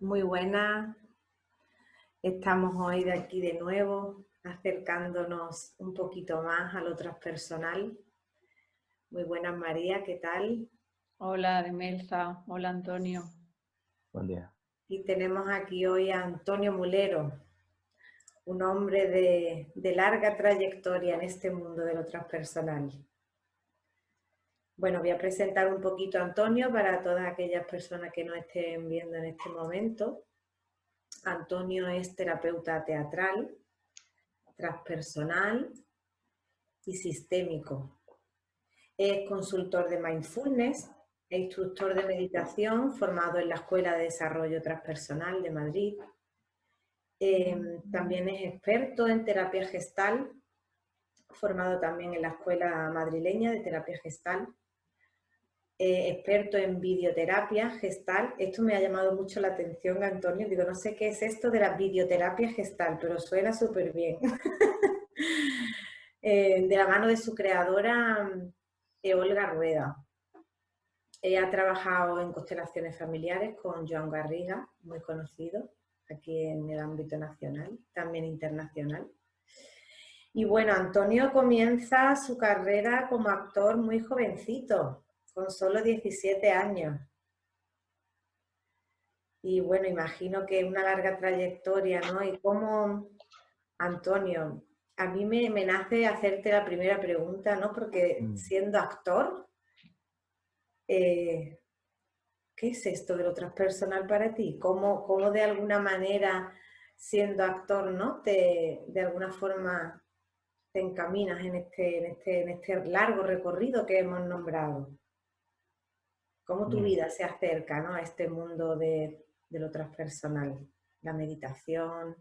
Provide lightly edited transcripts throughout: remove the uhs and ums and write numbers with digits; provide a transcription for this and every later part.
Muy buenas, estamos hoy de aquí de nuevo, acercándonos un poquito más a lo transpersonal. Muy buenas, María, ¿qué tal? Hola, Demelza. Hola, Antonio. Buen día. Y tenemos aquí hoy a Antonio Mulero, un hombre de larga trayectoria en este mundo de lo transpersonal. Bueno, voy a presentar un poquito a Antonio para todas aquellas personas que nos estén viendo en este momento. Antonio es terapeuta teatral, transpersonal y sistémico. Es consultor de mindfulness e instructor de meditación formado en la Escuela de Desarrollo Transpersonal de Madrid. También es experto en terapia gestal, formado también en la Escuela Madrileña de Terapia Gestal. Experto en videoterapia gestal. Esto me ha llamado mucho la atención, Antonio. Digo, no sé qué es esto de la videoterapia gestal, pero suena súper bien. De la mano de su creadora, Olga Rueda. Ha trabajado en constelaciones familiares con Joan Garriga, muy conocido aquí en el ámbito nacional, también internacional. Y bueno, Antonio comienza su carrera como actor muy jovencito, con solo 17 años. Y bueno, imagino que una larga trayectoria, ¿no? Y cómo, Antonio, a mí me nace hacerte la primera pregunta, ¿no? Porque siendo actor, ¿qué es esto de lo transpersonal para ti? ¿Cómo de alguna manera, siendo actor, ¿no? De alguna forma te encaminas en este largo recorrido que hemos nombrado? ¿Cómo tu vida se acerca, ¿no? a este mundo de lo transpersonal, la meditación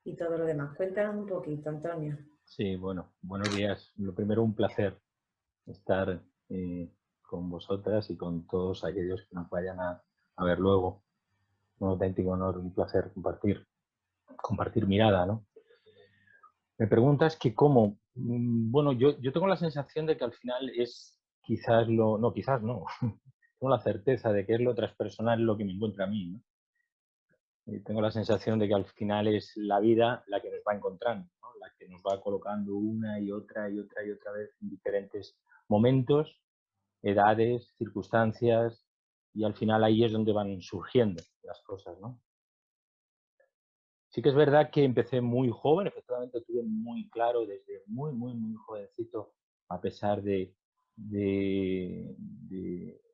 y todo lo demás? Cuéntanos un poquito, Antonio. Sí, bueno, buenos días. Lo primero, un placer estar con vosotras y con todos aquellos que nos vayan a ver luego. Un auténtico honor, un placer compartir mirada, ¿no? Me preguntas que cómo. Bueno, yo tengo la sensación de que al final es quizás quizás no. Tengo la certeza de que es lo transpersonal lo que me encuentra a mí, ¿no? Tengo la sensación de que al final es la vida la que nos va encontrando, ¿no? La que nos va colocando una y otra y otra y otra vez en diferentes momentos, edades, circunstancias, y al final ahí es donde van surgiendo las cosas, ¿no? Sí que es verdad que empecé muy joven, efectivamente tuve muy claro desde muy jovencito, a pesar de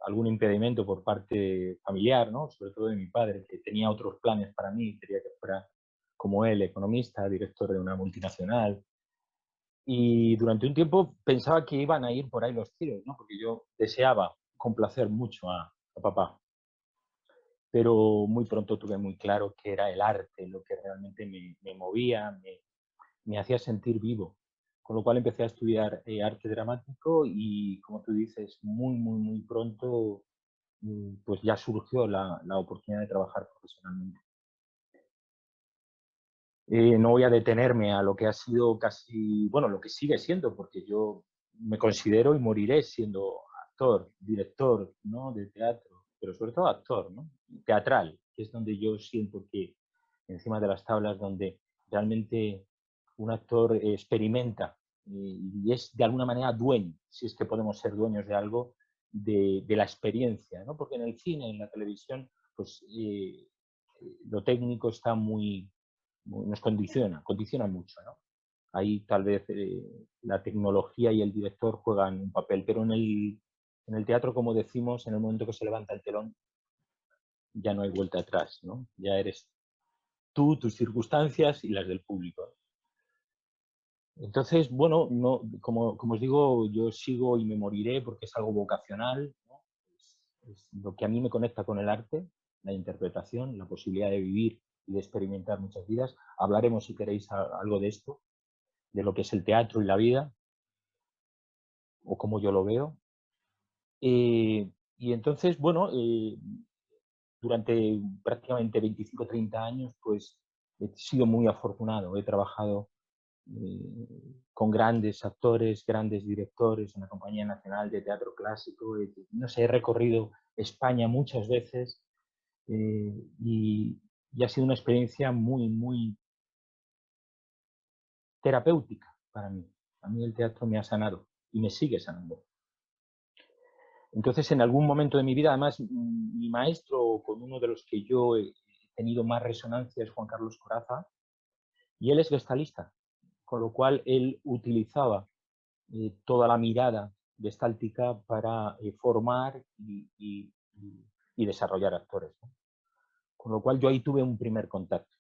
algún impedimento por parte familiar, ¿no? Sobre todo de mi padre, que tenía otros planes para mí, quería que fuera como él, economista, director de una multinacional. Y durante un tiempo pensaba que iban a ir por ahí los tiros, ¿no? Porque yo deseaba complacer mucho a papá, pero muy pronto tuve muy claro que era el arte lo que realmente me movía, me hacía sentir vivo. Con lo cual empecé a estudiar arte dramático y, como tú dices, muy pronto pues ya surgió la oportunidad de trabajar profesionalmente. No voy a detenerme a lo que ha sido casi, bueno, lo que sigue siendo, porque yo me considero y moriré siendo actor, director, ¿no? De teatro, pero sobre todo actor, ¿no? Teatral, que es donde yo siento que encima de las tablas, donde realmente un actor experimenta y es de alguna manera dueño, si es que podemos ser dueños de algo, de la experiencia, ¿no? Porque en el cine, en la televisión, pues lo técnico está nos condiciona mucho, ¿no? Ahí tal vez la tecnología y el director juegan un papel, pero en el teatro, como decimos, en el momento que se levanta el telón, ya no hay vuelta atrás, ¿no? Ya eres tú, tus circunstancias y las del público. Entonces, bueno, no, como os digo, yo sigo y me moriré porque es algo vocacional, ¿no? Es lo que a mí me conecta con el arte, la interpretación, la posibilidad de vivir y de experimentar muchas vidas. Hablaremos, si queréis, algo de esto, de lo que es el teatro y la vida, o cómo yo lo veo. Y entonces, bueno, durante prácticamente 25 o 30 años, pues he sido muy afortunado. He trabajado con grandes actores, grandes directores en la Compañía Nacional de Teatro Clásico. No sé, he recorrido España muchas veces y ha sido una experiencia muy, muy terapéutica para mí. A mí el teatro me ha sanado y me sigue sanando. Entonces, en algún momento de mi vida, además, mi maestro, con uno de los que yo he tenido más resonancia, es Juan Carlos Corazza, y él es gestalista, con lo cual él utilizaba toda la mirada gestáltica para formar y desarrollar actores, ¿no? Con lo cual yo ahí tuve un primer contacto,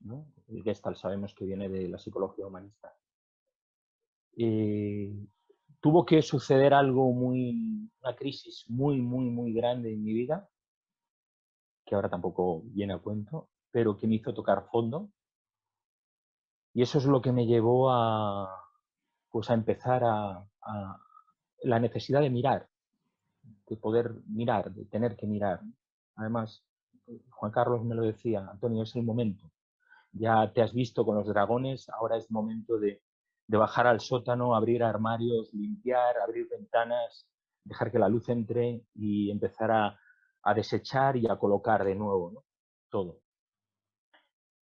¿no? El Gestalt sabemos que viene de la psicología humanista. Tuvo que suceder algo una crisis muy grande en mi vida, que ahora tampoco viene a cuento, pero que me hizo tocar fondo. Y eso es lo que me llevó pues a empezar a la necesidad de mirar, de poder mirar, de tener que mirar. Además, Juan Carlos me lo decía, Antonio, es el momento. Ya te has visto con los dragones, ahora es momento de bajar al sótano, abrir armarios, limpiar, abrir ventanas, dejar que la luz entre y empezar a desechar y a colocar de nuevo, ¿no? Todo.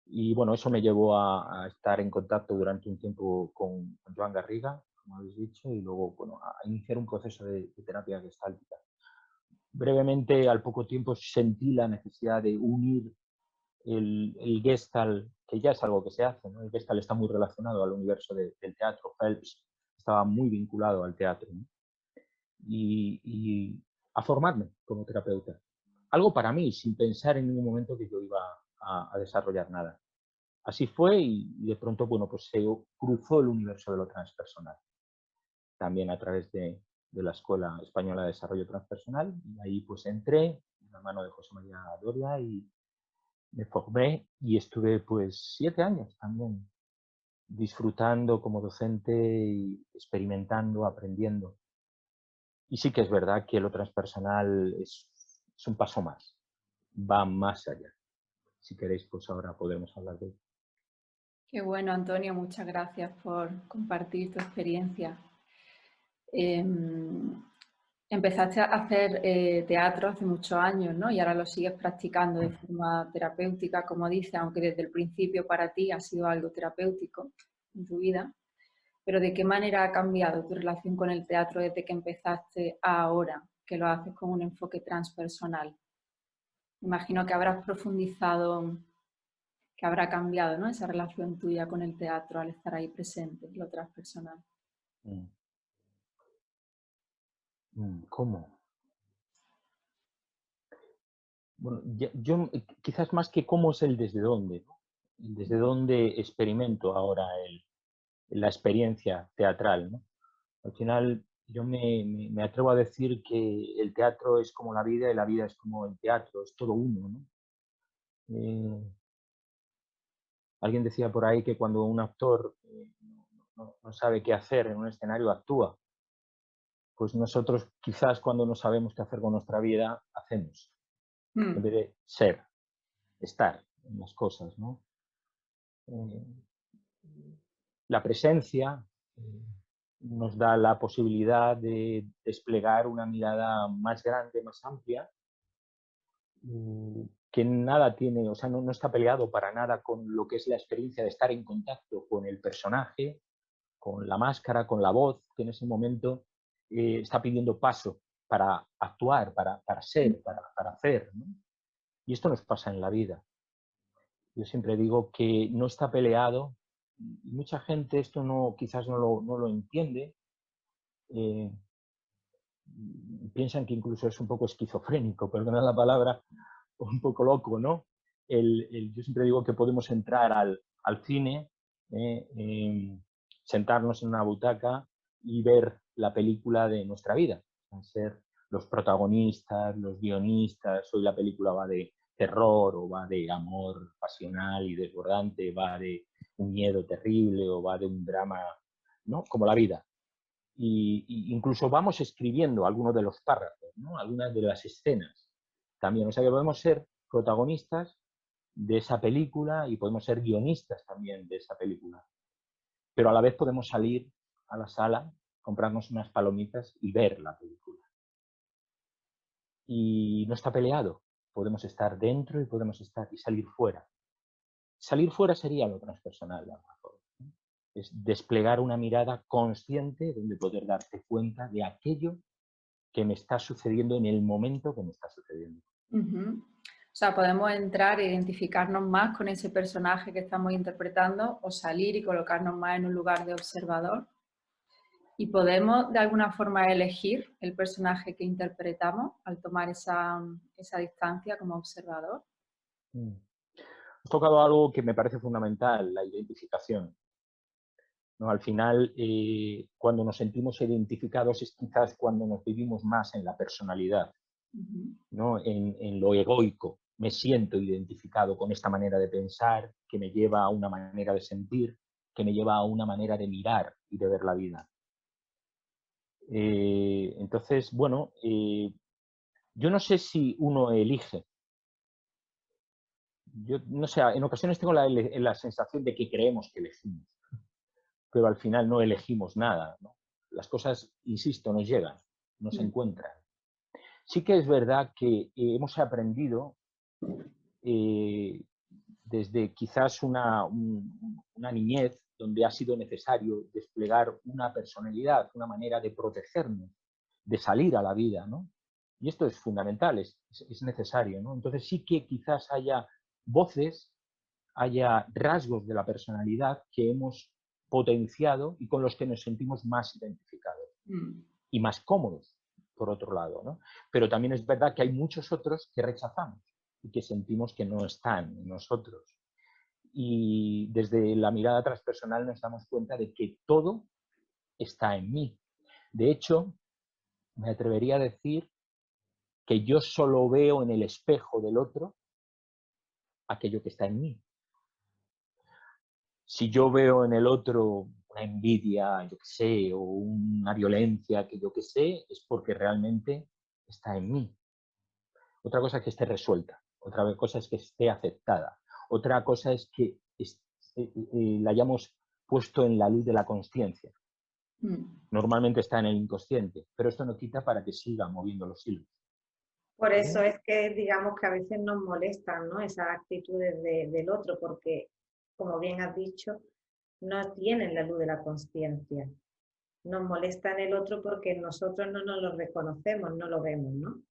Y bueno, eso me llevó a estar en contacto durante un tiempo con Joan Garriga, como habéis dicho, y luego bueno, a iniciar un proceso de terapia gestáltica. Brevemente, al poco tiempo, sentí la necesidad de unir el Gestalt, que ya es algo que se hace, ¿no? El Gestalt está muy relacionado al universo del teatro. Phelps estaba muy vinculado al teatro, ¿no? Y a formarme como terapeuta. Algo para mí, sin pensar en ningún momento que yo iba a desarrollar nada. Así fue y de pronto, bueno, pues se cruzó el universo de lo transpersonal. También a través de la Escuela Española de Desarrollo Transpersonal. Y ahí pues entré en la mano de José María Doria y me formé y estuve pues 7 años también disfrutando como docente y experimentando, aprendiendo. Y sí que es verdad que lo transpersonal es un paso más, va más allá. Si queréis, pues ahora podemos hablar de ello. Qué bueno, Antonio, muchas gracias por compartir tu experiencia. Empezaste a hacer teatro hace muchos años, ¿no? Y ahora lo sigues practicando de forma terapéutica, como dices, aunque desde el principio para ti ha sido algo terapéutico en tu vida. Pero ¿de qué manera ha cambiado tu relación con el teatro desde que empezaste a ahora, que lo haces con un enfoque transpersonal? Imagino que habrás profundizado, que habrá cambiado, ¿no? Esa relación tuya con el teatro al estar ahí presente, lo transpersonal. ¿Cómo? Bueno, yo quizás más que cómo es el desde dónde, ¿no? El desde dónde experimento ahora la experiencia teatral, ¿no? Al final yo me atrevo a decir que el teatro es como la vida y la vida es como el teatro, es todo uno, ¿no? Alguien decía por ahí que cuando un actor no sabe qué hacer en un escenario, actúa. Pues nosotros quizás cuando no sabemos qué hacer con nuestra vida, hacemos. En vez de ser, estar en las cosas, ¿no? La presencia nos da la posibilidad de desplegar una mirada más grande, más amplia, que nada tiene, o sea, no está peleado para nada con lo que es la experiencia de estar en contacto con el personaje, con la máscara, con la voz, que en ese momento está pidiendo paso para actuar, para ser, para hacer, ¿no? Y esto nos pasa en la vida. Yo siempre digo que no está peleado, y mucha gente esto quizás no lo entiende, piensan que incluso es un poco esquizofrénico, perdona la palabra, un poco loco, ¿no? Yo siempre digo que podemos entrar al cine, sentarnos en una butaca y ver la película de nuestra vida, ser los protagonistas, los guionistas. Hoy la película va de terror o va de amor pasional y desbordante, va de un miedo terrible o va de un drama, ¿no? Como la vida. Y incluso vamos escribiendo algunos de los párrafos, ¿no? Algunas de las escenas también. O sea que podemos ser protagonistas de esa película y podemos ser guionistas también de esa película. Pero a la vez podemos salir a la sala, comprarnos unas palomitas y ver la película. Y no está peleado, podemos estar dentro y podemos estar y salir fuera. Salir fuera sería lo transpersonal, de alguna forma, ¿no? Es desplegar una mirada consciente donde poder darte cuenta de aquello que me está sucediendo en el momento que me está sucediendo. Ujú. O sea, podemos entrar e identificarnos más con ese personaje que estamos interpretando o salir y colocarnos más en un lugar de observador. Y podemos de alguna forma elegir el personaje que interpretamos al tomar esa distancia como observador. Has tocado algo que me parece fundamental, la identificación, ¿no? Al final, cuando nos sentimos identificados es quizás cuando nos vivimos más en la personalidad, ¿no? En lo egoico. Me siento identificado con esta manera de pensar que me lleva a una manera de sentir, que me lleva a una manera de mirar y de ver la vida. Entonces, bueno, yo no sé si uno elige. Yo no sé, en ocasiones tengo la sensación de que creemos que elegimos, pero al final no elegimos nada, ¿no? Las cosas, insisto, nos llegan, nos encuentran. Sí que es verdad que hemos aprendido desde quizás una niñez donde ha sido necesario desplegar una personalidad, una manera de protegernos, de salir a la vida, ¿no? Y esto es fundamental, es necesario, ¿no? Entonces sí que quizás haya voces, haya rasgos de la personalidad que hemos potenciado y con los que nos sentimos más identificados y más cómodos, por otro lado, ¿no? Pero también es verdad que hay muchos otros que rechazamos y que sentimos que no están en nosotros. Y desde la mirada transpersonal nos damos cuenta de que todo está en mí. De hecho, me atrevería a decir que yo solo veo en el espejo del otro aquello que está en mí. Si yo veo en el otro una envidia, yo qué sé, o una violencia que yo qué sé, es porque realmente está en mí. Otra cosa es que esté resuelta, otra cosa es que esté aceptada, otra cosa es que la hayamos puesto en la luz de la consciencia. Normalmente está en el inconsciente, pero esto no quita para que siga moviendo los hilos. Por eso es que, digamos, que a veces nos molestan, ¿no? Esas actitudes del otro, porque, como bien has dicho, no tienen la luz de la consciencia. Nos molesta en el otro porque nosotros no nos lo reconocemos, no lo vemos, ¿no?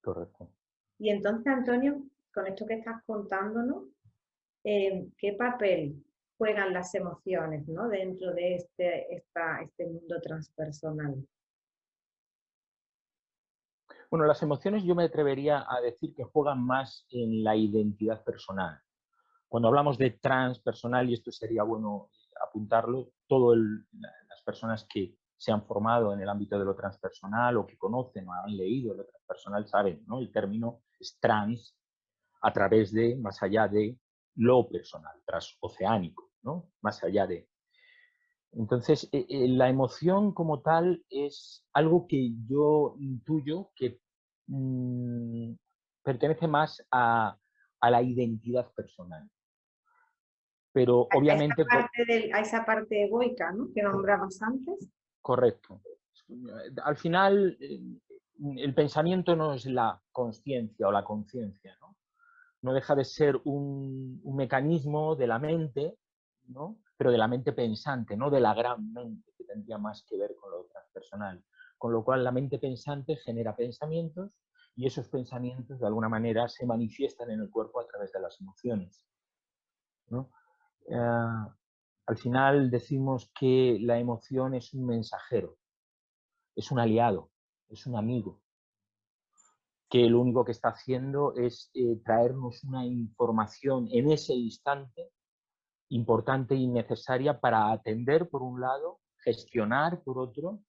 Correcto. Y entonces, Antonio, con esto que estás contándonos, ¿qué papel juegan las emociones, ¿no? Dentro de este mundo transpersonal? Bueno, las emociones yo me atrevería a decir que juegan más en la identidad personal. Cuando hablamos de transpersonal, y esto sería bueno apuntarlo, todas las personas que se han formado en el ámbito de lo transpersonal o que conocen o han leído lo transpersonal saben, ¿no? El término es trans a través de, más allá de lo personal, transoceánico, ¿no? Más allá de. Entonces, la emoción como tal es algo que yo intuyo que pertenece más a la identidad personal. Pero obviamente... A esa parte egoica, ¿no? Que nombrabas antes. Correcto. Al final, el pensamiento no es la consciencia o la conciencia, ¿no? No deja de ser un mecanismo de la mente, ¿no? Pero de la mente pensante, no de la gran mente, que tendría más que ver con lo transpersonal. Con lo cual, la mente pensante genera pensamientos y esos pensamientos, de alguna manera, se manifiestan en el cuerpo a través de las emociones, ¿no? Al final decimos que la emoción es un mensajero, es un aliado, es un amigo, que lo único que está haciendo es traernos una información en ese instante importante y necesaria para atender, por un lado, gestionar, por otro,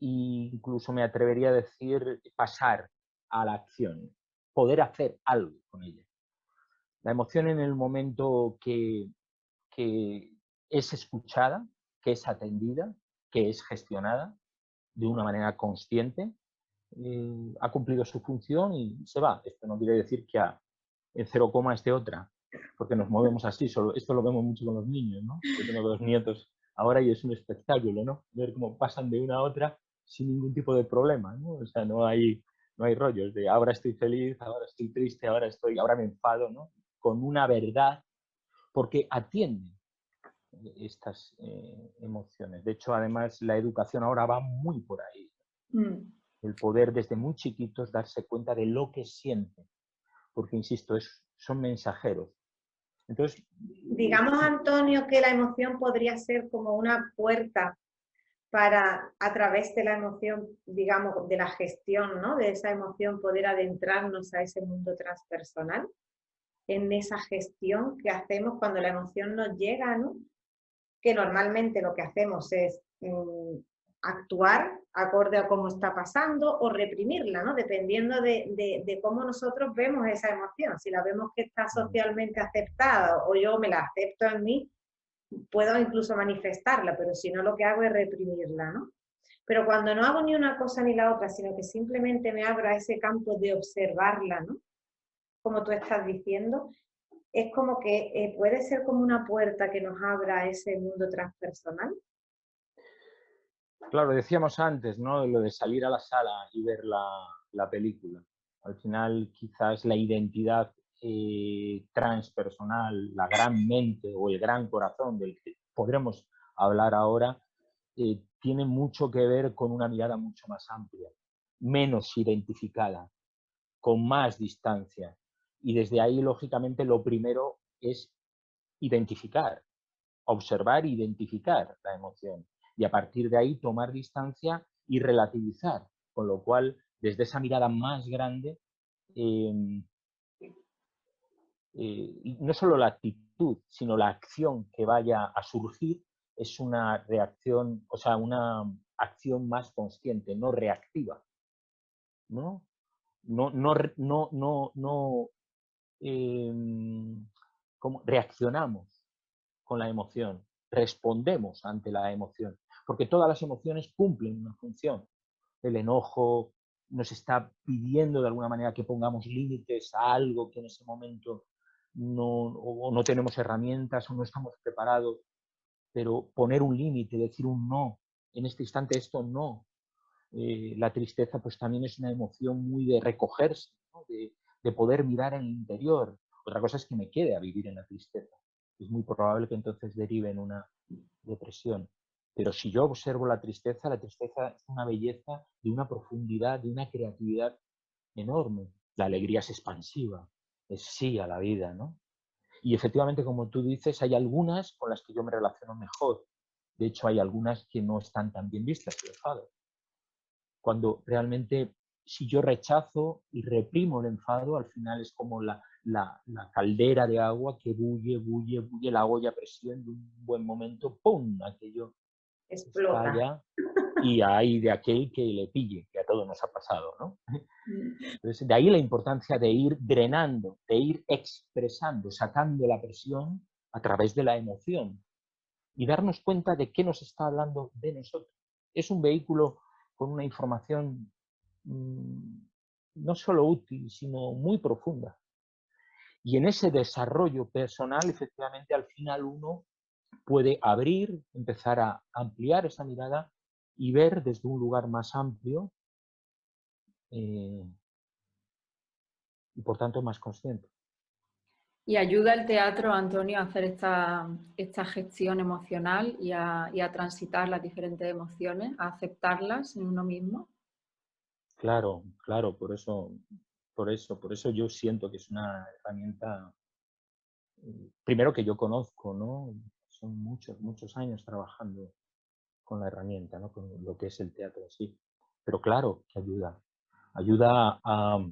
e incluso me atrevería a decir pasar a la acción, poder hacer algo con ella. La emoción en el momento que es escuchada, que es atendida, que es gestionada de una manera consciente, ha cumplido su función y se va. Esto no quiere decir que en 0, esté otra, porque nos movemos así. Esto lo vemos mucho con los niños, ¿no? Yo tengo 2 nietos ahora y es un espectáculo, ¿no? Ver cómo pasan de una a otra sin ningún tipo de problema, ¿no? O sea, no hay No hay rollos de ahora estoy feliz, ahora estoy triste, ahora me enfado, ¿no? Con una verdad, porque atiende estas emociones. De hecho, además, la educación ahora va muy por ahí. El poder desde muy chiquitos darse cuenta de lo que sienten, porque, insisto, son mensajeros. Entonces, digamos, Antonio, que la emoción podría ser como una puerta para, a través de la emoción, digamos, de la gestión, ¿no? De esa emoción, poder adentrarnos a ese mundo transpersonal, en esa gestión que hacemos cuando la emoción nos llega, ¿no? Que normalmente lo que hacemos es actuar acorde a cómo está pasando o reprimirla, ¿no? Dependiendo de cómo nosotros vemos esa emoción. Si la vemos que está socialmente aceptada o yo me la acepto en mí, puedo incluso manifestarla, pero si no, lo que hago es reprimirla, ¿no? Pero cuando no hago ni una cosa ni la otra, sino que simplemente me abro a ese campo de observarla, ¿no? Como tú estás diciendo, es como que puede ser como una puerta que nos abra a ese mundo transpersonal. claro, decíamos antes, ¿no? Lo de salir a la sala y ver la película. Al final, quizás la identidad transpersonal, la gran mente o el gran corazón del que podremos hablar ahora, tiene mucho que ver con una mirada mucho más amplia, menos identificada, con más distancia. Y desde ahí, lógicamente, lo primero es identificar, observar e identificar la emoción. Y a partir de ahí tomar distancia y relativizar. Con lo cual, desde esa mirada más grande, no solo la actitud, sino la acción que vaya a surgir es una reacción, o sea, una acción más consciente, no reactiva, ¿no? No como reaccionamos con la emoción, respondemos ante la emoción, porque todas las emociones cumplen una función. El enojo nos está pidiendo de alguna manera que pongamos límites a algo que en ese momento no tenemos herramientas o no estamos preparados, pero poner un límite, decir un no, en este instante esto no. La tristeza pues también es una emoción muy de recogerse, ¿no? de poder mirar en el interior. Otra cosa es que me quede a vivir en la tristeza. Es muy probable que entonces derive en una depresión. Pero si yo observo la tristeza es una belleza de una profundidad, de una creatividad enorme. La alegría es expansiva, es sí a la vida, ¿no? Y efectivamente, como tú dices, hay algunas con las que yo me relaciono mejor. De hecho, hay algunas que no están tan bien vistas, el enfado. Cuando realmente, si yo rechazo y reprimo el enfado, al final es como la caldera de agua que bulle, bulle, bulle, la olla a presión, de un buen momento, ¡pum!, aquello Explota. estalla y hay de aquel que le pille, que a todos nos ha pasado, ¿no? Entonces, de ahí la importancia de ir drenando, de ir expresando, sacando la presión a través de la emoción y darnos cuenta de qué nos está hablando de nosotros. Es un vehículo con una información no solo útil, sino muy profunda. Y en ese desarrollo personal, efectivamente, al final uno puede abrir, empezar a ampliar esa mirada y ver desde un lugar más amplio y, por tanto, más consciente. ¿Y ayuda el teatro, Antonio, a hacer esta gestión emocional y a transitar las diferentes emociones, a aceptarlas en uno mismo? Claro, claro, por eso yo siento que es una herramienta, primero que yo conozco, ¿no? Son muchos, muchos años trabajando con la herramienta, ¿no? Con lo que es el teatro en sí. Pero claro que ayuda. Ayuda a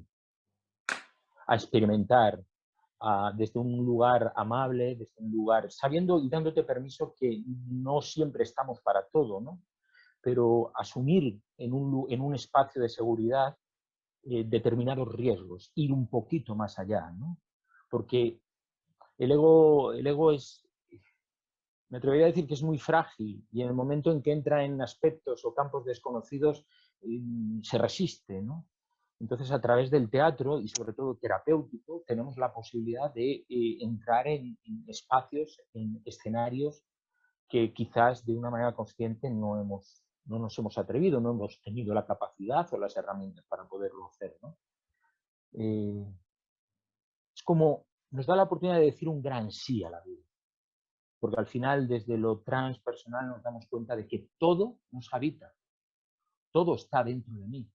experimentar desde un lugar amable, desde un lugar sabiendo y dándote permiso que no siempre estamos para todo, ¿no? Pero asumir en un espacio de seguridad determinados riesgos, ir un poquito más allá, ¿no? Porque el ego es, me atrevería a decir que es muy frágil y en el momento en que entra en aspectos o campos desconocidos se resiste, ¿no? Entonces, a través del teatro y sobre todo terapéutico, tenemos la posibilidad de entrar en espacios, en escenarios que quizás de una manera consciente no hemos no nos hemos atrevido, no hemos tenido la capacidad o las herramientas para poderlo hacer, ¿no? Es como nos da la oportunidad de decir un gran sí a la vida, porque al final desde lo transpersonal nos damos cuenta de que todo nos habita, todo está dentro de mí.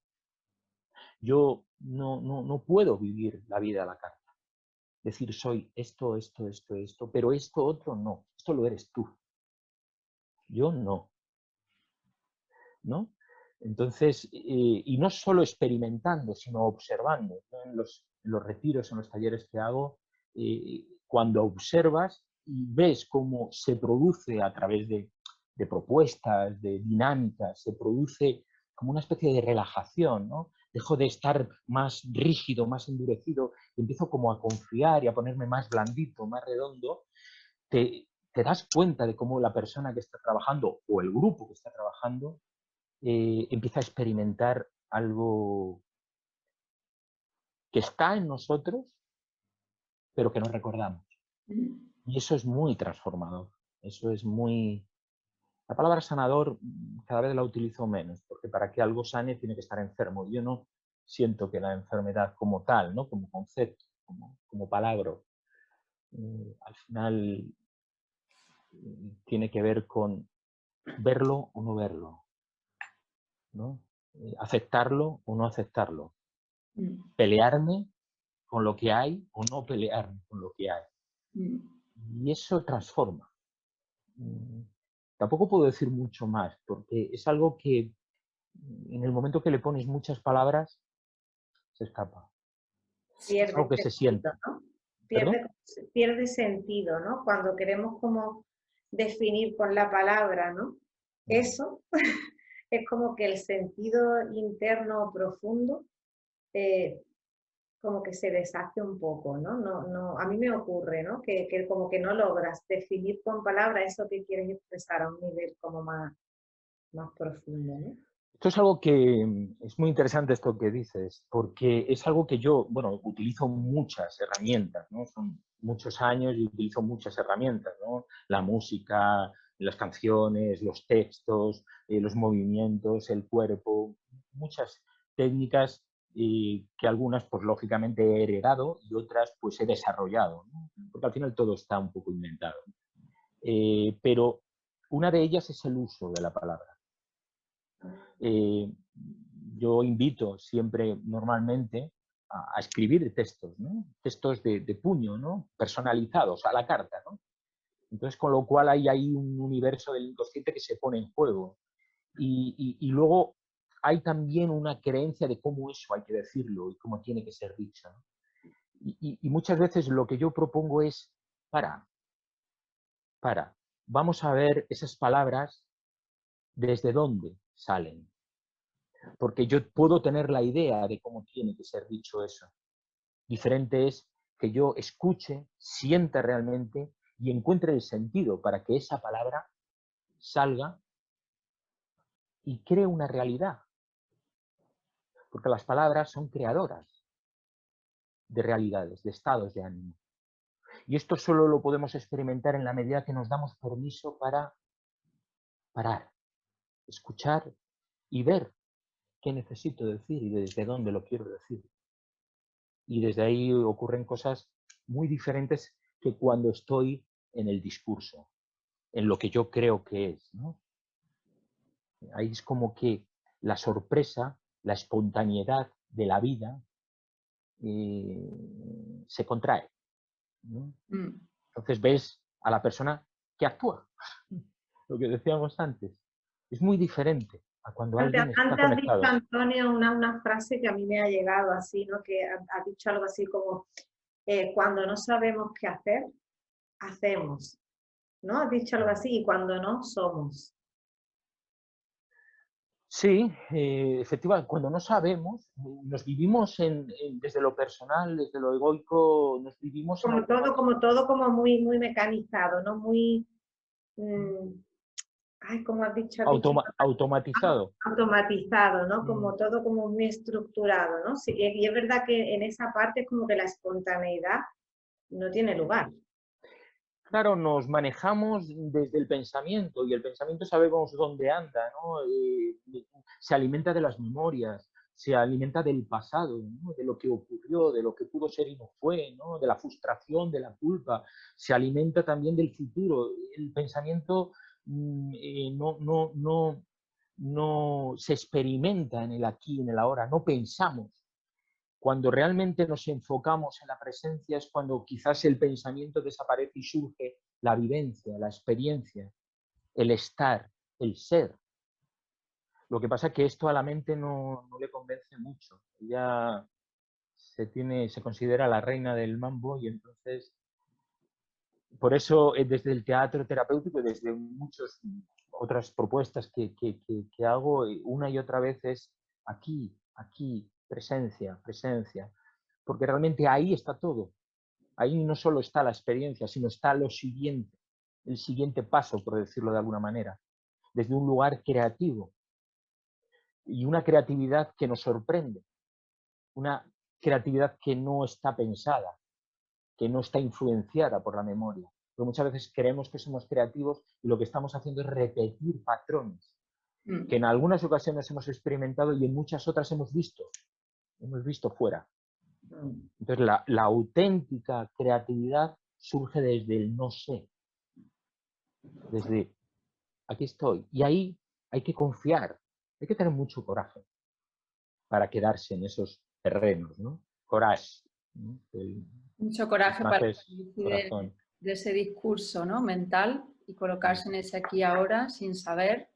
Yo no puedo vivir la vida a la carta. Decir soy esto, pero esto otro no. Esto lo eres tú. Yo no. ¿No? Entonces, y no solo experimentando, sino observando, ¿no? En los retiros, en los talleres que hago, cuando observas y ves cómo se produce a través de propuestas, de dinámicas, se produce como una especie de relajación, ¿no? Dejo de estar más rígido, más endurecido, y empiezo como a confiar y a ponerme más blandito, más redondo, te das cuenta de cómo la persona que está trabajando o el grupo que está trabajando empieza a experimentar algo que está en nosotros, pero que no recordamos. Y eso es muy transformador. Eso es muy... La palabra sanador cada vez la utilizo menos, porque para que algo sane tiene que estar enfermo. Yo no siento que la enfermedad como tal, ¿no? Como concepto, como palabra, al final tiene que ver con verlo o no verlo, ¿no? Aceptarlo o no aceptarlo. Pelearme con lo que hay o no pelearme con lo que hay. Y eso transforma. Tampoco puedo decir mucho más, porque es algo que en el momento que le pones muchas palabras, se escapa. Es algo que se siente. ¿No? Pierde sentido, ¿no? Cuando queremos como definir con la palabra, ¿no? Eso es como que el sentido interno profundo como que se deshace un poco, ¿no? A mí me ocurre, ¿no? Que como que no logras definir con palabras eso que quieres expresar a un nivel como más profundo, ¿no? Esto es algo que es muy interesante esto que dices, porque es algo que yo, bueno, utilizo muchas herramientas, ¿no? Son muchos años y utilizo muchas herramientas, ¿no? La música, las canciones, los textos, los movimientos, el cuerpo, muchas técnicas que algunas, pues lógicamente he heredado y otras, pues he desarrollado, ¿no? Porque al final todo está un poco inventado. Pero una de ellas es el uso de la palabra. Yo invito siempre, normalmente, a escribir textos, ¿no? Textos de puño, ¿no? Personalizados, a la carta, ¿no? Entonces, con lo cual hay ahí un universo del inconsciente que se pone en juego. Y luego hay también una creencia de cómo eso hay que decirlo y cómo tiene que ser dicho, ¿no? Y muchas veces lo que yo propongo es, vamos a ver esas palabras desde dónde salen. Porque yo puedo tener la idea de cómo tiene que ser dicho eso. Diferente es que yo escuche, sienta realmente y encuentre el sentido para que esa palabra salga y cree una realidad. Porque las palabras son creadoras de realidades, de estados de ánimo. Y esto solo lo podemos experimentar en la medida que nos damos permiso para parar, escuchar y ver qué necesito decir y desde dónde lo quiero decir. Y desde ahí ocurren cosas muy diferentes que cuando estoy en el discurso, en lo que yo creo que es, ¿no? Ahí es como que la sorpresa, la espontaneidad de la vida se contrae, ¿no? Entonces ves a la persona que actúa, lo que decíamos antes. Es muy diferente a cuando alguien está Antes has dicho, conectado. Antonio, una frase que a mí me ha llegado así, ¿no? Que ha dicho algo así como, cuando no sabemos qué hacer, hacemos, ¿no? Has dicho algo así, y cuando no, somos. Sí, efectivamente, cuando no sabemos, nos vivimos desde lo personal, desde lo egoico, nos vivimos en Como todo muy mecanizado, ¿no? Muy, como has dicho, automatizado. Automatizado, ¿no? Como todo como muy estructurado, ¿no? Sí, y es verdad que en esa parte es como que la espontaneidad no tiene lugar. claro, nos manejamos desde el pensamiento y el pensamiento sabemos dónde anda, ¿no? Se alimenta de las memorias, se alimenta del pasado, ¿no? De lo que ocurrió, de lo que pudo ser y no fue, ¿no? De la frustración, de la culpa, se alimenta también del futuro. El pensamiento no se experimenta en el aquí, en el ahora, no pensamos. Cuando realmente nos enfocamos en la presencia es cuando quizás el pensamiento desaparece y surge la vivencia, la experiencia, el estar, el ser. Lo que pasa es que esto a la mente no le convence mucho. Ella se considera la reina del mambo y entonces, por eso desde el teatro terapéutico y desde muchas otras propuestas que hago una y otra vez es aquí, aquí, presencia, presencia. Porque realmente ahí está todo. Ahí no solo está la experiencia, sino está lo siguiente, el siguiente paso, por decirlo de alguna manera, desde un lugar creativo y una creatividad que nos sorprende, una creatividad que no está pensada, que no está influenciada por la memoria. Porque muchas veces creemos que somos creativos y lo que estamos haciendo es repetir patrones que en algunas ocasiones hemos experimentado y en muchas otras hemos visto fuera. Entonces, la auténtica creatividad surge desde el no sé, desde aquí estoy. Y ahí hay que confiar, hay que tener mucho coraje para quedarse en esos terrenos, ¿no? Coraje, ¿no? Mucho coraje para salir corazón. de ese discurso, ¿no? mental y colocarse en ese aquí y ahora sin saber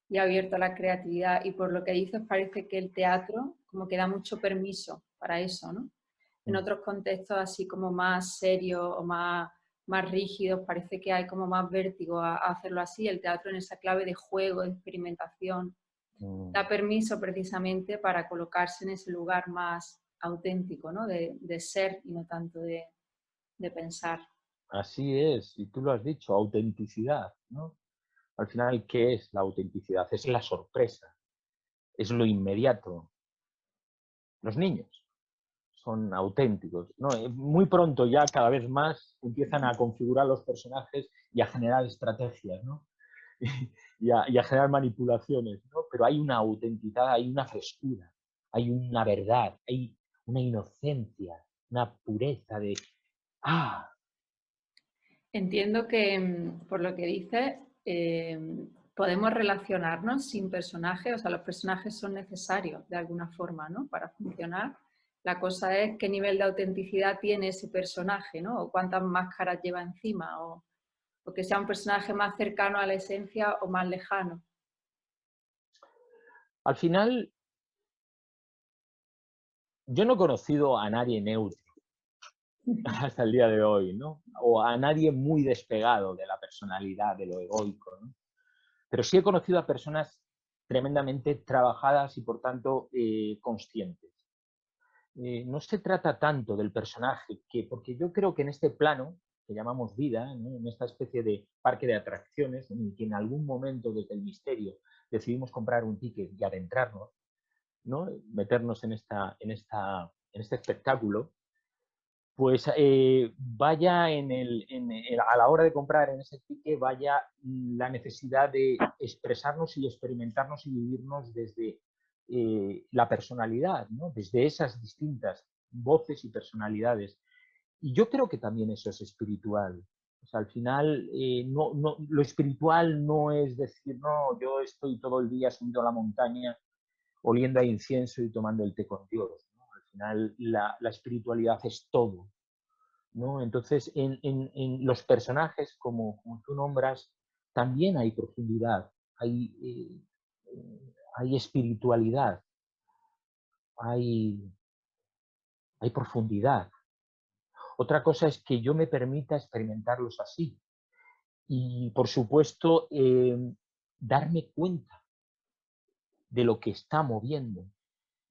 y abierto a la creatividad. Y por lo que dices parece que el teatro como que da mucho permiso para eso, ¿no? En otros contextos así como más serios o más rígidos parece que hay como más vértigo a hacerlo así. El teatro en esa clave de juego, de experimentación, da permiso precisamente para colocarse en ese lugar más auténtico, ¿no? de ser y no tanto de pensar. Así es, y tú lo has dicho, autenticidad, ¿no? Al final, ¿qué es la autenticidad? Es la sorpresa, es lo inmediato. Los niños son auténticos, ¿no? Muy pronto ya cada vez más empiezan a configurar los personajes y a generar estrategias, ¿no? y a generar manipulaciones, ¿no? Pero hay una autenticidad, hay una frescura, hay una verdad, hay una inocencia, una pureza de ¡ah! Entiendo que, por lo que dices, podemos relacionarnos sin personajes, o sea, los personajes son necesarios de alguna forma, ¿no? Para funcionar. La cosa es qué nivel de autenticidad tiene ese personaje, ¿no? O cuántas máscaras lleva encima, o que sea un personaje más cercano a la esencia o más lejano. Al final, yo no he conocido a nadie neutro hasta el día de hoy, ¿no? O a nadie muy despegado de la personalidad, de lo egoico, ¿no? Pero sí he conocido a personas tremendamente trabajadas y, por tanto, conscientes. No se trata tanto del personaje, porque yo creo que en este plano, que llamamos vida, ¿no? En esta especie de parque de atracciones, en el que en algún momento desde el misterio decidimos comprar un ticket y adentrarnos, ¿no? Meternos en este espectáculo, pues vaya a la hora de comprar en ese ticket, vaya la necesidad de expresarnos y experimentarnos y vivirnos desde la personalidad, ¿no? Desde esas distintas voces y personalidades. Y yo creo que también eso es espiritual. O sea, al final, lo espiritual no es decir, no, yo estoy todo el día subido a la montaña oliendo a incienso y tomando el té con Dios, ¿no? Al final, la espiritualidad es todo, ¿no? Entonces, en los personajes, como tú nombras, también hay profundidad, hay espiritualidad, hay, hay profundidad. Otra cosa es que yo me permita experimentarlos así y, por supuesto, darme cuenta de lo que está moviendo,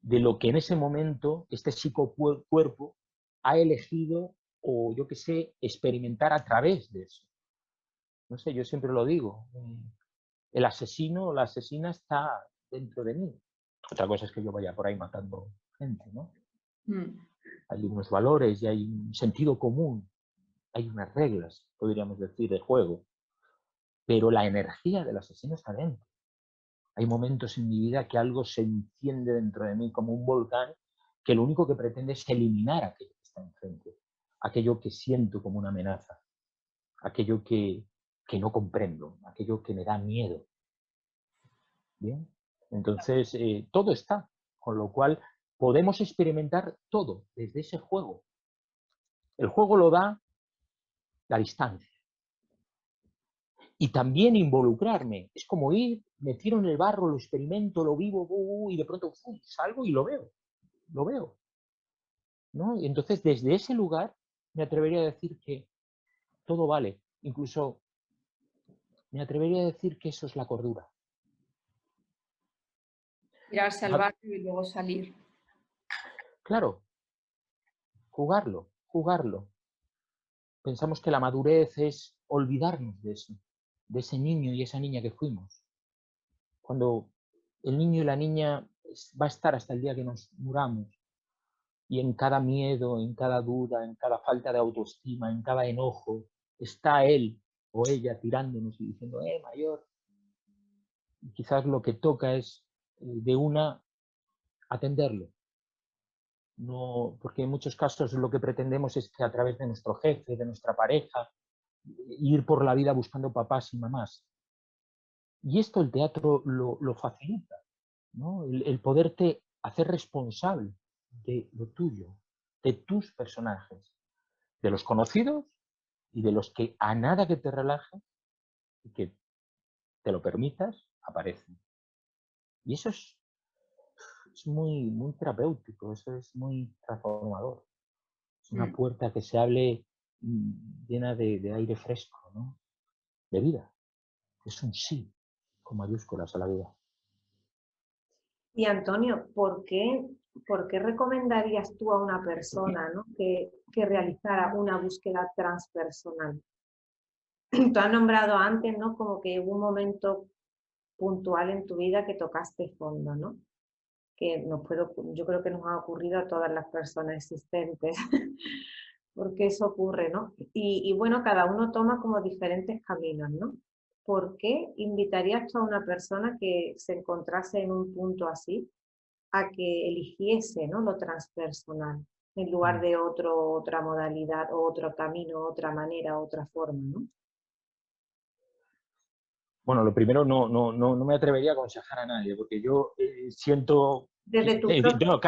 de lo que en ese momento este psicocuerpo ha elegido o, yo qué sé, experimentar a través de eso. No sé, yo siempre lo digo, el asesino o la asesina está dentro de mí. Otra cosa es que yo vaya por ahí matando gente, ¿no? Hay unos valores y hay un sentido común, hay unas reglas, podríamos decir, de juego, pero la energía del asesino está dentro. Hay momentos en mi vida que algo se enciende dentro de mí como un volcán que lo único que pretende es eliminar aquello que está enfrente, aquello que siento como una amenaza, aquello que no comprendo, aquello que me da miedo. ¿Bien? Entonces, todo está, con lo cual podemos experimentar todo desde ese juego. El juego lo da la distancia. Y también involucrarme. Es como ir, me tiro en el barro, lo experimento, lo vivo, y de pronto salgo y lo veo. Lo veo. ¿No? Y entonces, desde ese lugar, me atrevería a decir que todo vale. Incluso me atrevería a decir que eso es la cordura. Tirarse al barrio y luego salir. Claro, jugarlo, jugarlo. Pensamos que la madurez es olvidarnos de eso, de ese niño y esa niña que fuimos. Cuando el niño y la niña va a estar hasta el día que nos muramos, y en cada miedo, en cada duda, en cada falta de autoestima, en cada enojo, está él o ella tirándonos y diciendo, mayor. Y quizás lo que toca es de una atenderlo. No, porque en muchos casos lo que pretendemos es que a través de nuestro jefe, de nuestra pareja, ir por la vida buscando papás y mamás. Y esto el teatro lo facilita, ¿no? El poderte hacer responsable de lo tuyo, de tus personajes, de los conocidos y de los que a nada que te relajes y que te lo permitas, aparecen. Y eso es muy, muy terapéutico, eso es muy transformador. Es una puerta que se abre llena de aire fresco, ¿no? De vida. Es un sí con mayúsculas a la vida. Y Antonio, ¿por qué recomendarías tú a una persona, ¿no? que realizara una búsqueda transpersonal? Tú has nombrado antes, ¿no? Como que hubo un momento puntual en tu vida que tocaste fondo, ¿no? Que yo creo que nos ha ocurrido a todas las personas existentes, porque eso ocurre, ¿no? Y bueno, cada uno toma como diferentes caminos, ¿no? ¿Por qué invitarías tú a una persona que se encontrase en un punto así a que eligiese, ¿no? Lo transpersonal en lugar de otra modalidad, o otro camino, otra manera, otra forma, ¿no? Bueno, lo primero, no me atrevería a aconsejar a nadie, porque yo siento... Desde tu propia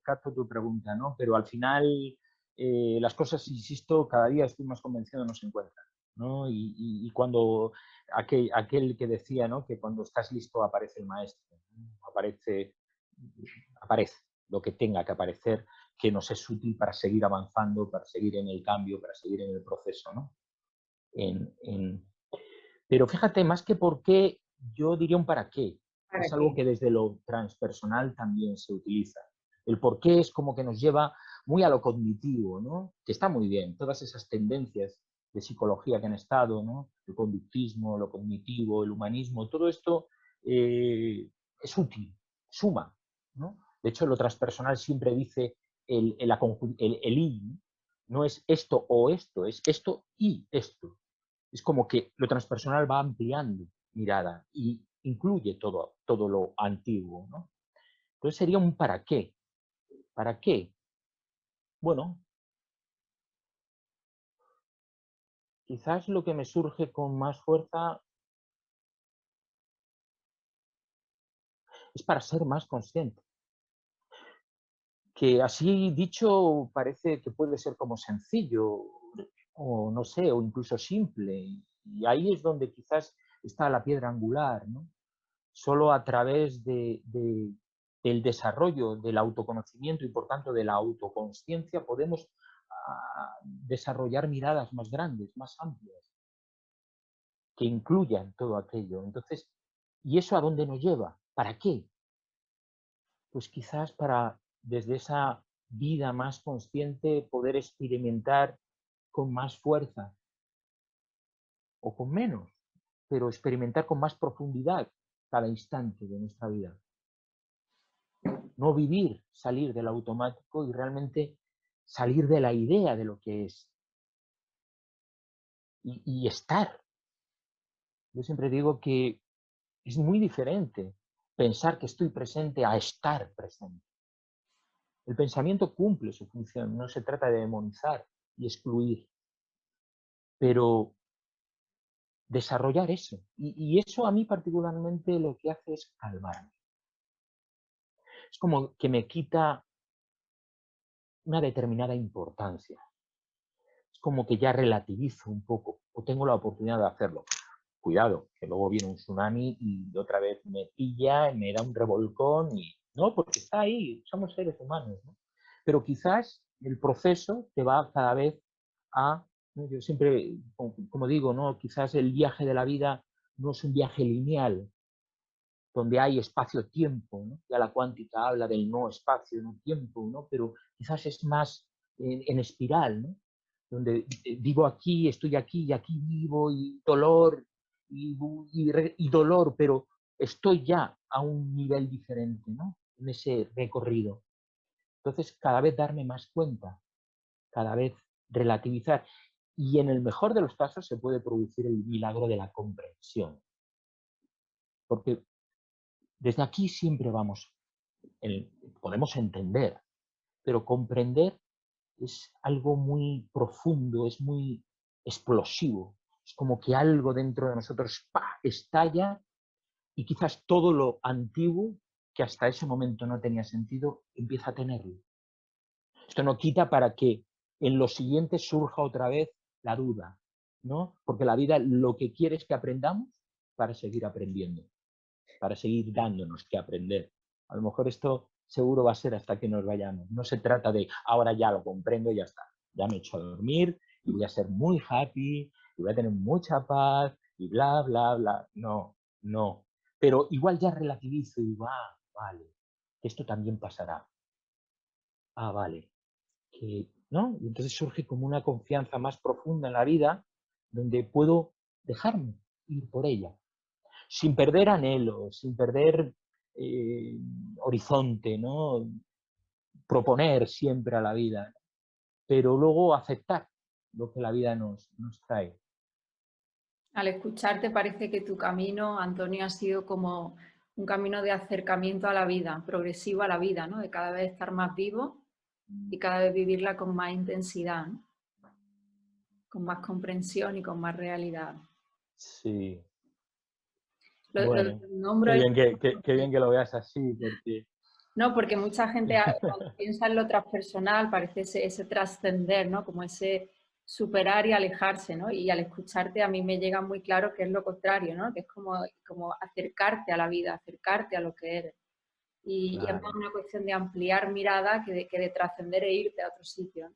Capto tu pregunta, ¿no? Pero al final las cosas, insisto, cada día estoy más convencido no se encuentran, ¿no? Y cuando aquel que decía, ¿no? Que cuando estás listo aparece el maestro, ¿no? Aparece lo que tenga que aparecer, que nos es útil para seguir avanzando, para seguir en el cambio, para seguir en el proceso, ¿no? Pero fíjate, más que por qué, yo diría un para qué. ¿Para Es algo qué? que desde lo transpersonal también se utiliza. El por qué es como que nos lleva muy a lo cognitivo, ¿no? Que está muy bien, todas esas tendencias de psicología que han estado, ¿no? El conductismo, lo cognitivo, el humanismo, todo esto es útil, suma, ¿no? De hecho, lo transpersonal siempre dice el y, ¿no? No es esto o esto, es esto y esto. Es como que lo transpersonal va ampliando mirada y incluye todo lo antiguo, ¿no? Entonces sería un ¿para qué? ¿Para qué? Bueno, quizás lo que me surge con más fuerza es para ser más consciente. Que así dicho parece que puede ser como sencillo, o no sé, o incluso simple. Y ahí es donde quizás está la piedra angular, ¿no? Solo a través del desarrollo del autoconocimiento y por tanto de la autoconsciencia podemos desarrollar miradas más grandes, más amplias, que incluyan todo aquello. Entonces, ¿y eso a dónde nos lleva? ¿Para qué? Pues quizás para, desde esa vida más consciente, poder experimentar con más fuerza o con menos, pero experimentar con más profundidad cada instante de nuestra vida. No vivir, salir del automático y realmente salir de la idea de lo que es. y estar. Yo siempre digo que es muy diferente pensar que estoy presente a estar presente. El pensamiento cumple su función, no se trata de demonizar y excluir, pero desarrollar eso. Y eso a mí particularmente lo que hace es calmarme. Es como que me quita una determinada importancia. Es como que ya relativizo un poco o tengo la oportunidad de hacerlo. Cuidado, que luego viene un tsunami y otra vez me pilla, me da un revolcón y no, porque está ahí, somos seres humanos, ¿no? Pero quizás el proceso te va cada vez a, ¿no? Yo siempre, como digo, ¿no? Quizás el viaje de la vida no es un viaje lineal, donde hay espacio-tiempo, ¿no? Ya la cuántica habla del no espacio, no tiempo, ¿no? Pero quizás es más en espiral, ¿no? Donde vivo aquí, estoy aquí y aquí vivo y dolor y dolor, pero estoy ya a un nivel diferente, ¿no? En ese recorrido. Entonces, cada vez darme más cuenta, cada vez relativizar. Y en el mejor de los casos se puede producir el milagro de la comprensión. Porque desde aquí siempre vamos, podemos entender, pero comprender es algo muy profundo, es muy explosivo. Es como que algo dentro de nosotros ¡pah!, estalla y quizás todo lo antiguo que hasta ese momento no tenía sentido empieza a tenerlo. Esto no quita para que en lo siguiente surja otra vez la duda, ¿no? Porque la vida lo que quiere es que aprendamos para seguir aprendiendo, para seguir dándonos que aprender. A lo mejor esto seguro va a ser hasta que nos vayamos. No se trata de ahora ya lo comprendo y ya está. Ya me echo a dormir y voy a ser muy happy y voy a tener mucha paz y bla, bla, bla. No, no. Pero igual ya relativizo y digo, ah, vale, esto también pasará. Ah, vale. Que, ¿no? Y entonces surge como una confianza más profunda en la vida donde puedo dejarme ir por ella sin perder anhelo, sin perder horizonte, ¿no? Proponer siempre a la vida, ¿no? Pero luego aceptar lo que la vida nos trae. Al escucharte parece que tu camino, Antonio, ha sido como un camino de acercamiento a la vida, progresivo a la vida, ¿no? De cada vez estar más vivo y cada vez vivirla con más intensidad, ¿no? Con más comprensión y con más realidad. Sí, Lo bueno, nombro qué esto bien qué bien que lo veas así, porque no, porque mucha gente cuando piensa en lo transpersonal parece ese trascender, ¿no? Como ese superar y alejarse, ¿no? Y al escucharte a mí me llega muy claro que es lo contrario, ¿no? Que es como acercarte a la vida, acercarte a lo que eres. Y es más claro, una cuestión de ampliar mirada que de trascender e irte a otro sitio, ¿no?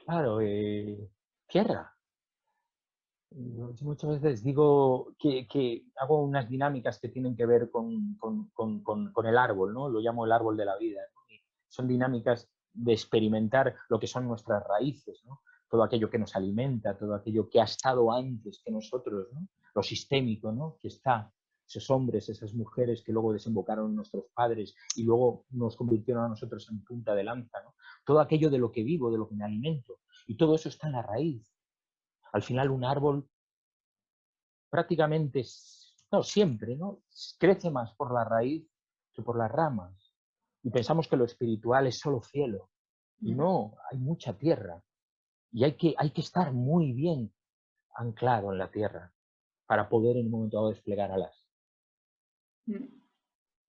Claro, tierra. Yo muchas veces digo que hago unas dinámicas que tienen que ver con el árbol, ¿no? Lo llamo el árbol de la vida, ¿no? Y son dinámicas de experimentar lo que son nuestras raíces, ¿no? Todo aquello que nos alimenta, todo aquello que ha estado antes que nosotros, ¿no? Lo sistémico, ¿no? Que está, esos hombres, esas mujeres que luego desembocaron en nuestros padres y luego nos convirtieron a nosotros en punta de lanza, ¿no? Todo aquello de lo que vivo, de lo que me alimento. Y todo eso está en la raíz. Al final un árbol prácticamente, no siempre, ¿no? Crece más por la raíz que por las ramas. Y pensamos que lo espiritual es solo cielo. Y no, hay mucha tierra. Y hay que estar muy bien anclado en la tierra para poder en un momento dado desplegar alas.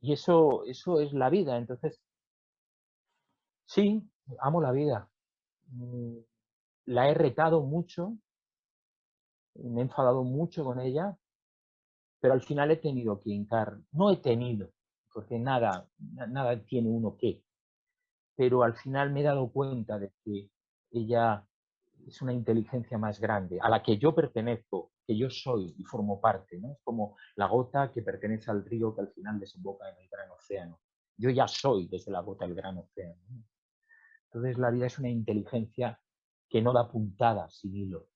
Y eso es la vida. Entonces, sí, amo la vida. La he retado mucho, me he enfadado mucho con ella, pero al final he tenido que hincar, no he tenido, porque nada tiene uno que, pero al final me he dado cuenta de que ella es una inteligencia más grande, a la que yo pertenezco, que yo soy y formo parte, ¿no? Es como la gota que pertenece al río que al final desemboca en el gran océano. Yo ya soy desde la gota del gran océano, ¿no? Entonces la vida es una inteligencia que no da puntadas sin hilo,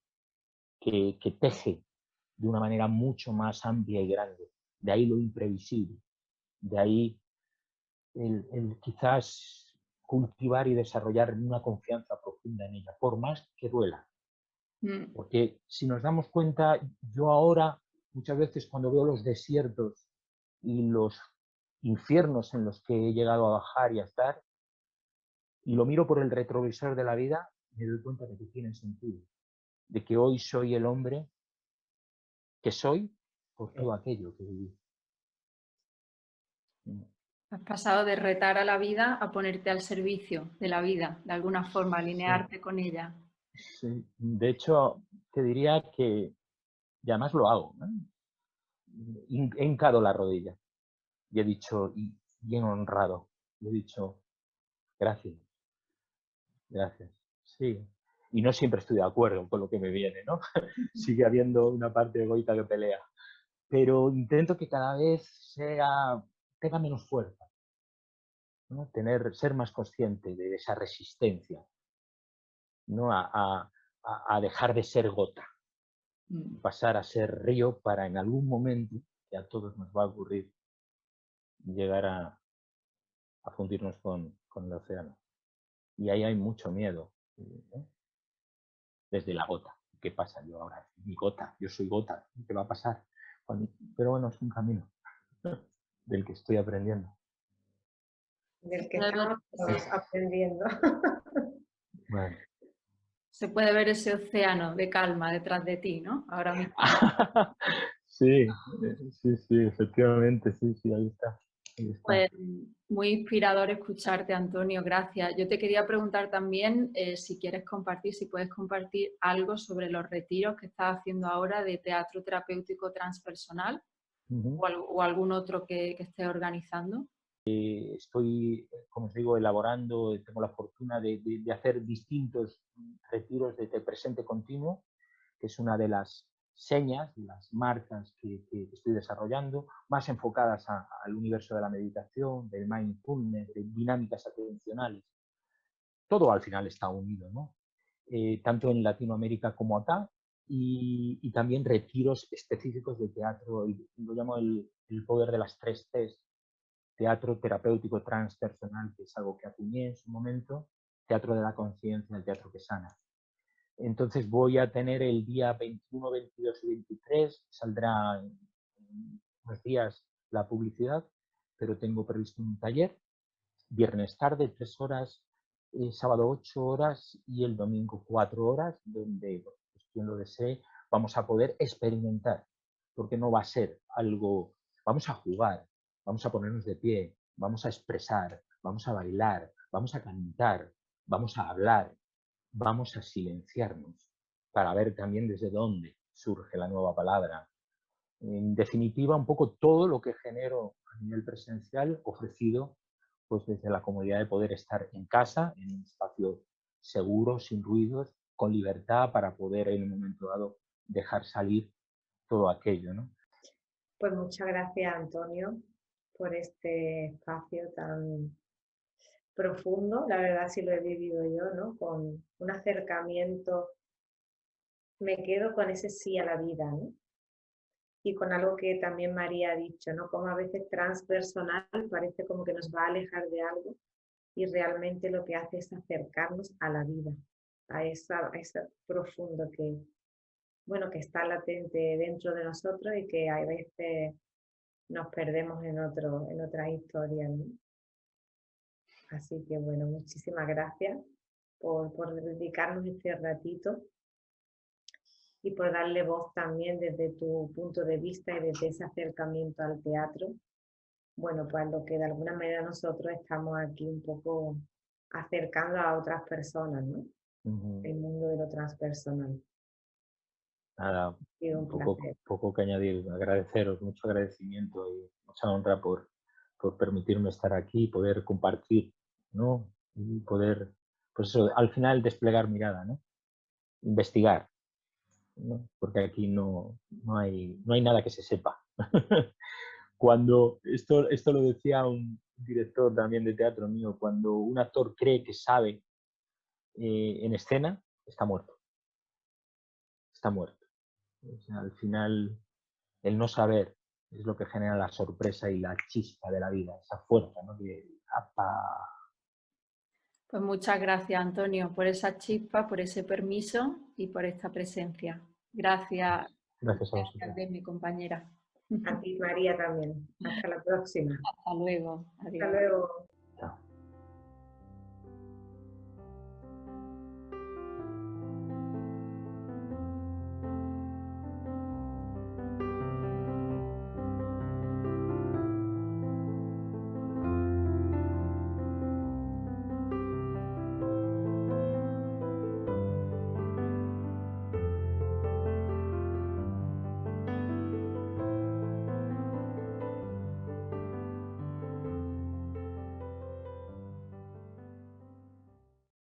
que teje de una manera mucho más amplia y grande. De ahí lo imprevisible, de ahí el quizás cultivar y desarrollar una confianza profunda en ella, por más que duela, Porque si nos damos cuenta, yo ahora muchas veces cuando veo los desiertos y los infiernos en los que he llegado a bajar y a estar, y lo miro por el retrovisor de la vida, me doy cuenta de que tiene sentido, de que hoy soy el hombre que soy por todo aquello que viví. Has pasado de retar a la vida a ponerte al servicio de la vida, de alguna forma, alinearte con ella. Sí. De hecho, te diría que, y además lo hago, ¿no? He hincado la rodilla y he dicho, y bien honrado, y he dicho, gracias, gracias. Sí. Y no siempre estoy de acuerdo con lo que me viene, ¿no? Sigue habiendo una parte egoica que pelea. Pero intento que cada vez tenga menos fuerza, ¿no? Ser más consciente de esa resistencia, ¿no? A dejar de ser gota, pasar a ser río para en algún momento, que a todos nos va a ocurrir, llegar a fundirnos con el océano. Y ahí hay mucho miedo, ¿no? Desde la gota. ¿Qué pasa? Yo ahora, mi gota, yo soy gota, ¿qué va a pasar? Pero bueno, es un camino del que estoy aprendiendo. Del que estamos aprendiendo. Bueno. Se puede ver ese océano de calma detrás de ti, ¿no? Ahora mismo. Sí, efectivamente, sí, ahí está. Pues muy inspirador escucharte, Antonio, gracias. Yo te quería preguntar también si quieres compartir, si puedes compartir algo sobre los retiros que estás haciendo ahora de teatro terapéutico transpersonal o algún otro que estés organizando. Estoy, como os digo, elaborando, tengo la fortuna de hacer distintos retiros de presente continuo, que es una de las señas, de las marcas que estoy desarrollando, más enfocadas al universo de la meditación, del mindfulness, de dinámicas atencionales. Todo al final está unido, ¿no? Tanto en Latinoamérica como acá, y también retiros específicos de teatro, lo llamo el poder de las 3 T's, teatro terapéutico transpersonal, que es algo que acuñé en su momento, teatro de la conciencia, el teatro que sana. Entonces voy a tener el día 21, 22 y 23, saldrá en unos días la publicidad, pero tengo previsto un taller, viernes tarde, 3 horas, sábado 8 horas y el domingo 4 horas, donde pues, quien lo desee vamos a poder experimentar, porque no va a ser algo, vamos a jugar, vamos a ponernos de pie, vamos a expresar, vamos a bailar, vamos a cantar, vamos a hablar, vamos a silenciarnos para ver también desde dónde surge la nueva palabra. En definitiva, un poco todo lo que genero a nivel presencial ofrecido pues desde la comodidad de poder estar en casa, en un espacio seguro, sin ruidos, con libertad para poder en un momento dado dejar salir todo aquello, ¿no? Pues muchas gracias, Antonio, por este espacio tan profundo. La verdad sí lo he vivido yo, ¿no? Con un acercamiento, me quedo con ese sí a la vida, ¿no? Y con algo que también María ha dicho, ¿no? Como a veces transpersonal parece como que nos va a alejar de algo y realmente lo que hace es acercarnos a la vida, a ese profundo que, bueno, que está latente dentro de nosotros y que a veces nos perdemos en otra historia, ¿no? Así que bueno, muchísimas gracias por dedicarnos este ratito y por darle voz también desde tu punto de vista y desde ese acercamiento al teatro. Bueno, pues lo que de alguna manera nosotros estamos aquí un poco acercando a otras personas, ¿no? El mundo de lo transpersonal. Nada, Un poco que añadir, agradeceros, mucho agradecimiento y mucha honra por permitirme estar aquí, poder compartir, ¿no? Y poder, pues eso, al final desplegar mirada, ¿no? Investigar, ¿no? Porque aquí no hay nada que se sepa. Cuando, esto lo decía un director también de teatro mío, cuando un actor cree que sabe en escena, está muerto. Está muerto. O sea, al final, el no saber es lo que genera la sorpresa y la chispa de la vida, esa fuerza, ¿no? Pues muchas gracias, Antonio, por esa chispa, por ese permiso y por esta presencia. Gracias. Gracias a vosotros. Gracias, mi compañera. A ti, María, también. Hasta la próxima. Hasta luego. Hasta Adiós. luego.